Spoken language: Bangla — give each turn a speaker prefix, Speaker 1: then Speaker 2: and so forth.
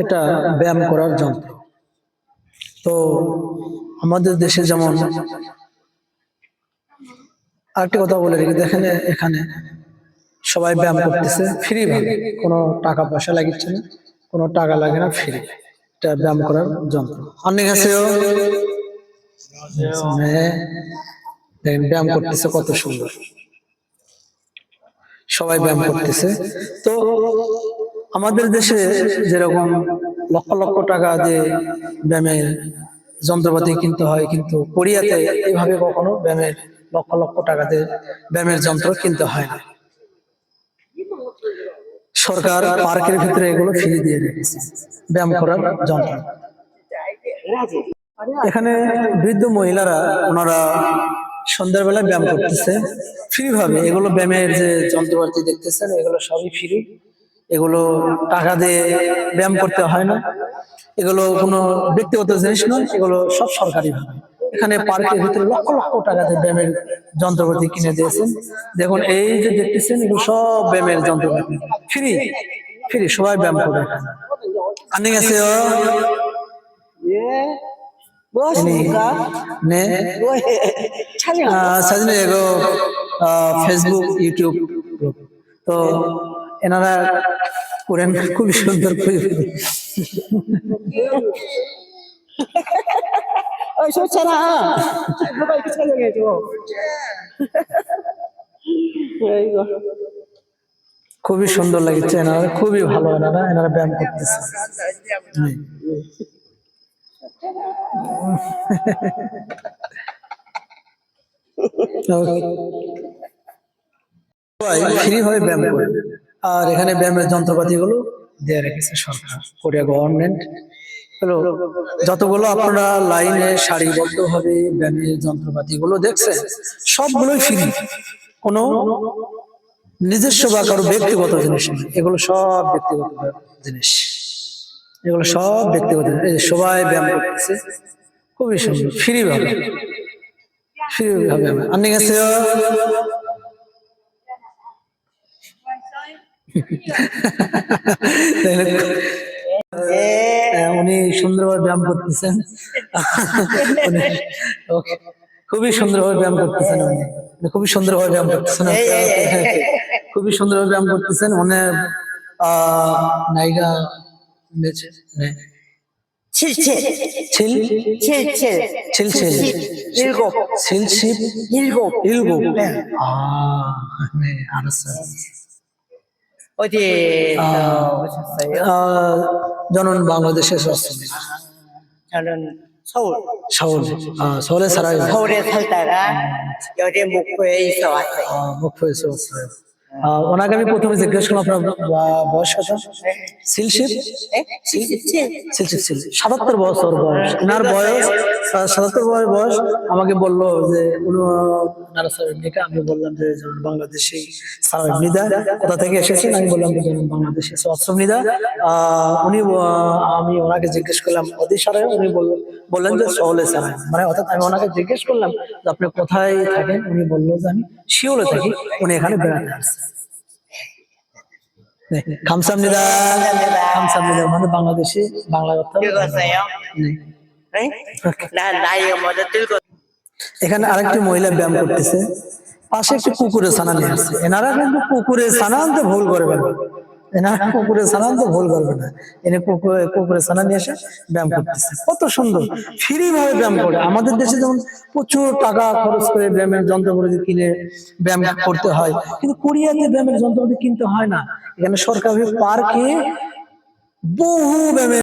Speaker 1: এটা ব্যায়াম করার যন্ত্র। তো আমাদের দেশে যেমন আরেকটি কথা বলে রেখে দেখেন, এখানে সবাই ব্যায়াম করতেছে ফ্রি ভাবে, কোনো টাকা পয়সা লাগিচ্ছে না, কোনো টাকা লাগে না, ফ্রি। এটা ব্যায়াম করার যন্ত্র। অনেক আছে দেখেন ব্যায়াম করতেছে কত সুন্দর, সবাই ব্যায়াম করতেছে। তো আমাদের দেশে যেরকম লক্ষ লক্ষ টাকা দিয়ে ব্যায়ামের যন্ত্রপাতি কিনতে হয়, কিন্তু কোরিয়াতে এইভাবে কখনো ব্যায়ামের লক্ষ লক্ষ টাকা দিয়ে ব্যায়ামের যন্ত্র কিনতে হয় না। সরকার পার্কের ভিতরে এগুলো ফ্রি দিয়ে রেখেছে ব্যায়াম করার যন্ত্র। এখানে বৃদ্ধ মহিলারা ওনারা সন্ধ্যাবেলা ব্যায়াম করতেছে ফ্রি ভাবে। এগুলো ব্যায়ামের যে যন্ত্রপাতি দেখতেছেন এগুলো সবই ফ্রি, এগুলো টাকা দিয়ে ব্যায়াম করতে হয় না, এগুলো কোনো ব্যক্তিগত জিনিস নয়, এগুলো সব সরকারি ভাবে। এখানে পার্কের ভিতরে লক্ষ লক্ষ টাকা দিয়ে ব্যায়ামের যন্ত্রপাতি কিনে দিয়েছেন। দেখুন এই যে দেখতেছেন এগুলো সব ব্যায়ামের যন্ত্রপাতি ফ্রি, ফ্রি, সবাই ব্যায়াম করে। আনিং আছে সাজনে এগো ফেসবুক ইউটিউব। তো এনারা করেন খুবই সুন্দর করে। খুবই সুন্দর লাগছে, এনারা খুবই ভালো, এনারা ব্যায়াম করতেছে। ফ্রি ভাবে ব্যায়াম করে। আর এখানে ব্যায়ামের যন্ত্রপাতি গুলো দিয়ে রেখেছে সরকার, কোরিয়া গভর্নমেন্ট। যতগুলো আপনারা লাইনে সারিবদ্ধ ভাবে ব্যায়ামের যন্ত্রপাতি গুলো দেখছেন সবগুলোই ফ্রি, কোনো নিজস্ব বা কারো ব্যক্তিগত জিনিস নেই, এগুলো সব ব্যক্তিগত জিনিস, এগুলো সব ব্যক্তিগত জিনিস। সবাই ব্যায়াম করতেছে খুবই সুন্দর ফ্রি ভাবে, ফ্রি ভাবে। আন্নি গেছে উনি সুন্দরভাবে ব্যায়াম করতেছেন, খুবই সুন্দরভাবে ব্যায়াম করতেছেন, উনি খুবই সুন্দরভাবে ব্যায়াম করতেছেন, খুবই সুন্দরভাবে ব্যায়াম করতেছেন। অনেক নায়িকা 저는 방글라데시에서 왔습니다.
Speaker 2: 저는 서울.
Speaker 1: 서울에 살아요.
Speaker 2: 서울에 살다가 여기 목포에 있어 왔어요.
Speaker 1: 목포에서 왔어요. ওনাকে আমি প্রথমে জিজ্ঞেস করলাম আপনার বয়স কত? সিলশিপ 77 বছর বয়স, ওনার বয়স 77 বয়স। আমাকে বললো যে আমি বললাম যে বাংলাদেশি সারাবিদা, কোথা থেকে এসেছেন? আমি বললাম যে বাংলাদেশি সশ্রমিদা। আমি ওনাকে জিজ্ঞেস করলাম অদিশারে, উনি বললেন যে সহলে সারাই, মানে অর্থাৎ আমি ওনাকে জিজ্ঞেস করলাম যে আপনি কোথায় থাকেন? উনি বললো যে আমি শিওলে থাকি, উনি এখানে বেড়াতে আসছেন। 감사합니다. মানে বাংলাদেশি বাংলা কথা। এখানে আরেকটি মহিলা ব্যায়াম করতেছে, পাশে একটি কুকুরে ছানা নিয়ে আসছে। এনারা কিন্তু কুকুরে ছানা আনতে ভুল করবে না, এনারা কুকুরে ছানা আনতে ভুল করবে না, এনে কুকুরে ছানা নিয়ে এসে ব্যায়াম করতেছে। কত সুন্দর ফ্রি ভাবে ব্যায়াম করে। আমাদের দেশে যেমন প্রচুর টাকা খরচ করে ব্যায়ামের যন্ত্রপাতি কিনে ব্যায়াম করতে হয়, কিন্তু কোরিয়াতে ব্যায়ামের যন্ত্রপাতি কিনতে হয় না। এখানে সরকারি পার্কে বহু ব্যায়ামের